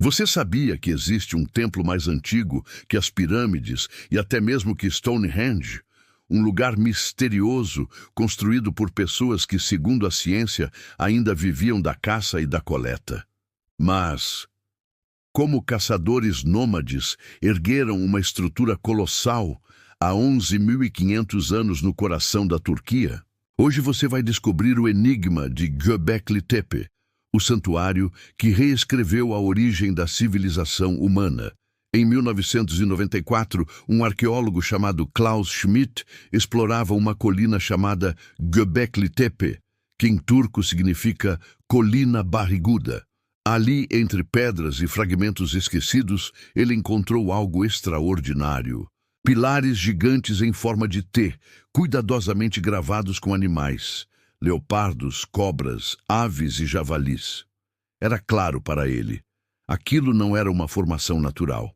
Você sabia que existe um templo mais antigo que as pirâmides e até mesmo que Stonehenge? Um lugar misterioso construído por pessoas que, segundo a ciência, ainda viviam da caça e da coleta. Mas, como caçadores nômades ergueram uma estrutura colossal há 11.500 anos no coração da Turquia, hoje você vai descobrir o enigma de Göbekli Tepe, o santuário que reescreveu a origem da civilização humana. Em 1994, um arqueólogo chamado Klaus Schmidt explorava uma colina chamada Göbekli Tepe, que em turco significa colina barriguda. Ali, entre pedras e fragmentos esquecidos, ele encontrou algo extraordinário. Pilares gigantes em forma de T, cuidadosamente gravados com animais, leopardos, cobras, aves e javalis. Era claro para ele. Aquilo não era uma formação natural.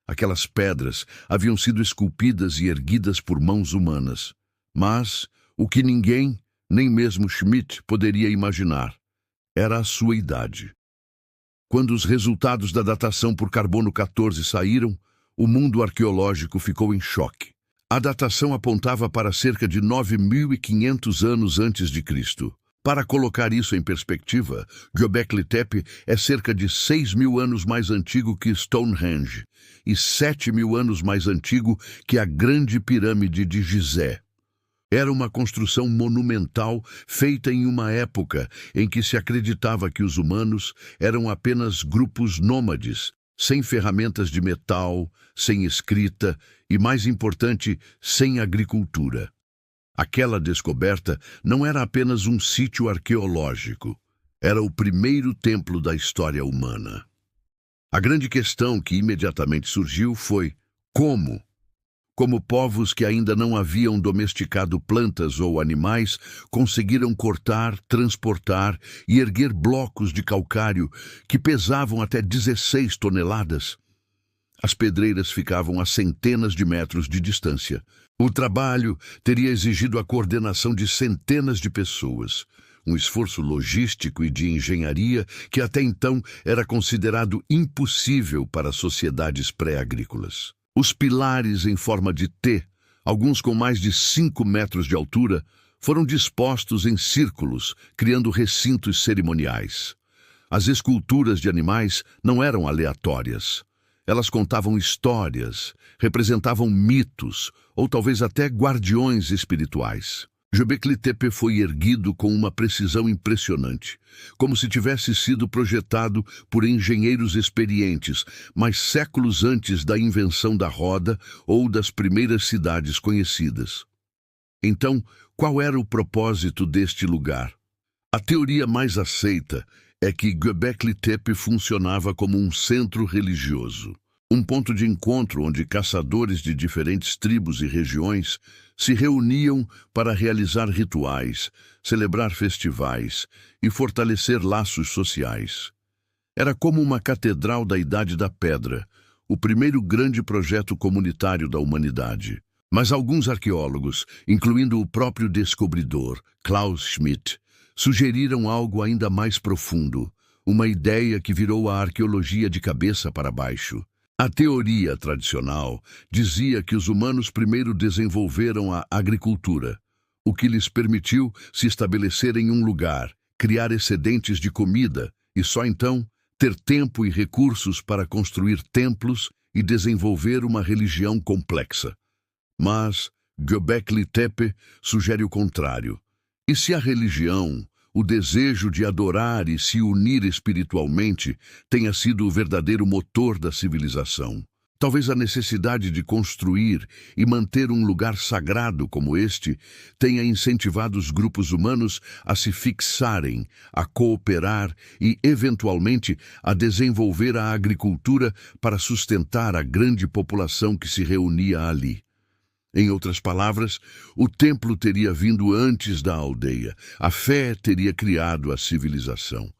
Aquelas pedras haviam sido esculpidas e erguidas por mãos humanas. Mas o que ninguém, nem mesmo Schmidt, poderia imaginar, era a sua idade. Quando os resultados da datação por carbono 14 saíram, o mundo arqueológico ficou em choque. A datação apontava para cerca de 9.500 anos antes de Cristo. Para colocar isso em perspectiva, Göbekli Tepe é cerca de 6.000 anos mais antigo que Stonehenge e 7.000 anos mais antigo que a Grande Pirâmide de Gizé. Era uma construção monumental feita em uma época em que se acreditava que os humanos eram apenas grupos nômades, sem ferramentas de metal, sem escrita e, mais importante, sem agricultura. Aquela descoberta não era apenas um sítio arqueológico, era o primeiro templo da história humana. A grande questão que imediatamente surgiu foi como? Como povos que ainda não haviam domesticado plantas ou animais conseguiram cortar, transportar e erguer blocos de calcário que pesavam até 16 toneladas? As pedreiras ficavam a centenas de metros de distância. O trabalho teria exigido a coordenação de centenas de pessoas, um esforço logístico e de engenharia que até então era considerado impossível para sociedades pré-agrícolas. Os pilares em forma de T, alguns com mais de 5 metros de altura, foram dispostos em círculos, criando recintos cerimoniais. As esculturas de animais não eram aleatórias. Elas contavam histórias, representavam mitos ou talvez até guardiões espirituais. Göbekli Tepe foi erguido com uma precisão impressionante, como se tivesse sido projetado por engenheiros experientes, mas séculos antes da invenção da roda ou das primeiras cidades conhecidas. Então, qual era o propósito deste lugar? A teoria mais aceita é que Göbekli Tepe funcionava como um centro religioso, um ponto de encontro onde caçadores de diferentes tribos e regiões se reuniam para realizar rituais, celebrar festivais e fortalecer laços sociais. Era como uma catedral da Idade da Pedra, o primeiro grande projeto comunitário da humanidade. Mas alguns arqueólogos, incluindo o próprio descobridor, Klaus Schmidt, sugeriram algo ainda mais profundo, uma ideia que virou a arqueologia de cabeça para baixo. A teoria tradicional dizia que os humanos primeiro desenvolveram a agricultura, o que lhes permitiu se estabelecer em um lugar, criar excedentes de comida e só então ter tempo e recursos para construir templos e desenvolver uma religião complexa. Mas Göbekli Tepe sugere o contrário. E se a religião, o desejo de adorar e se unir espiritualmente, tenha sido o verdadeiro motor da civilização? Talvez a necessidade de construir e manter um lugar sagrado como este tenha incentivado os grupos humanos a se fixarem, a cooperar e, eventualmente, a desenvolver a agricultura para sustentar a grande população que se reunia ali. Em outras palavras, o templo teria vindo antes da aldeia. A fé teria criado a civilização.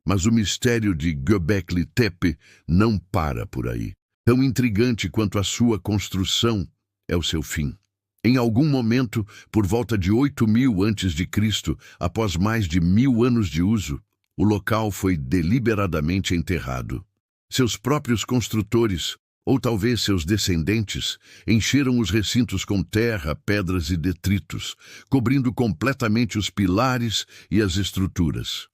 Mas o mistério de Göbekli Tepe não para por aí. Tão intrigante quanto a sua construção é o seu fim. Em algum momento, por volta de 8.000 a.C., após mais de 1.000 anos de uso, o local foi deliberadamente enterrado. Seus próprios construtores, ou talvez seus descendentes, encheram os recintos com terra, pedras e detritos, cobrindo completamente os pilares e as estruturas.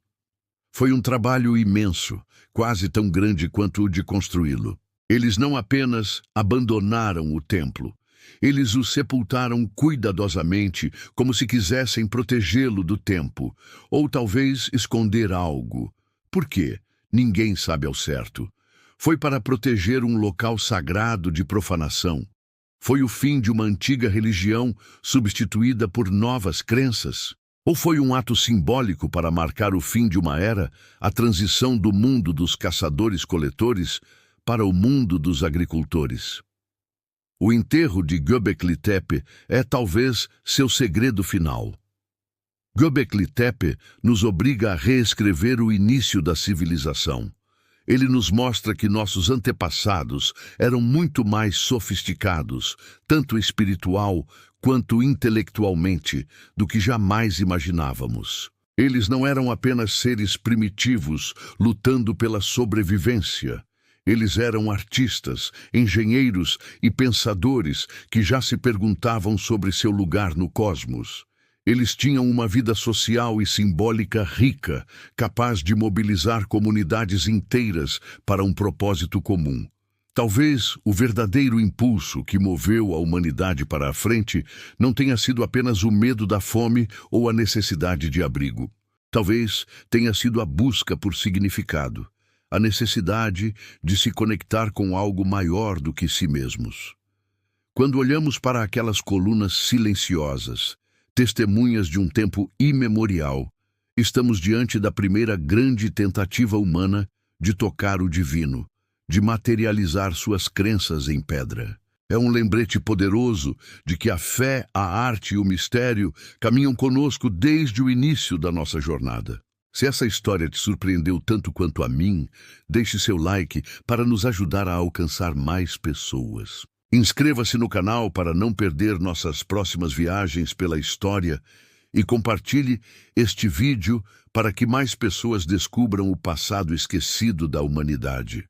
Foi um trabalho imenso, quase tão grande quanto o de construí-lo. Eles não apenas abandonaram o templo, eles o sepultaram cuidadosamente, como se quisessem protegê-lo do tempo, ou talvez esconder algo. Por quê? Ninguém sabe ao certo. Foi para proteger um local sagrado de profanação. Foi o fim de uma antiga religião substituída por novas crenças. Ou foi um ato simbólico para marcar o fim de uma era, a transição do mundo dos caçadores-coletores para o mundo dos agricultores. O enterro de Göbekli Tepe é talvez seu segredo final. Göbekli Tepe nos obriga a reescrever o início da civilização. Ele nos mostra que nossos antepassados eram muito mais sofisticados, tanto espiritual quanto intelectualmente, do que jamais imaginávamos. Eles não eram apenas seres primitivos lutando pela sobrevivência. Eles eram artistas, engenheiros e pensadores que já se perguntavam sobre seu lugar no cosmos. Eles tinham uma vida social e simbólica rica, capaz de mobilizar comunidades inteiras para um propósito comum. Talvez o verdadeiro impulso que moveu a humanidade para a frente não tenha sido apenas o medo da fome ou a necessidade de abrigo. Talvez tenha sido a busca por significado, a necessidade de se conectar com algo maior do que si mesmos. Quando olhamos para aquelas colunas silenciosas, testemunhas de um tempo imemorial, estamos diante da primeira grande tentativa humana de tocar o divino, de materializar suas crenças em pedra. É um lembrete poderoso de que a fé, a arte e o mistério caminham conosco desde o início da nossa jornada. Se essa história te surpreendeu tanto quanto a mim, deixe seu like para nos ajudar a alcançar mais pessoas. Inscreva-se no canal para não perder nossas próximas viagens pela história e compartilhe este vídeo para que mais pessoas descubram o passado esquecido da humanidade.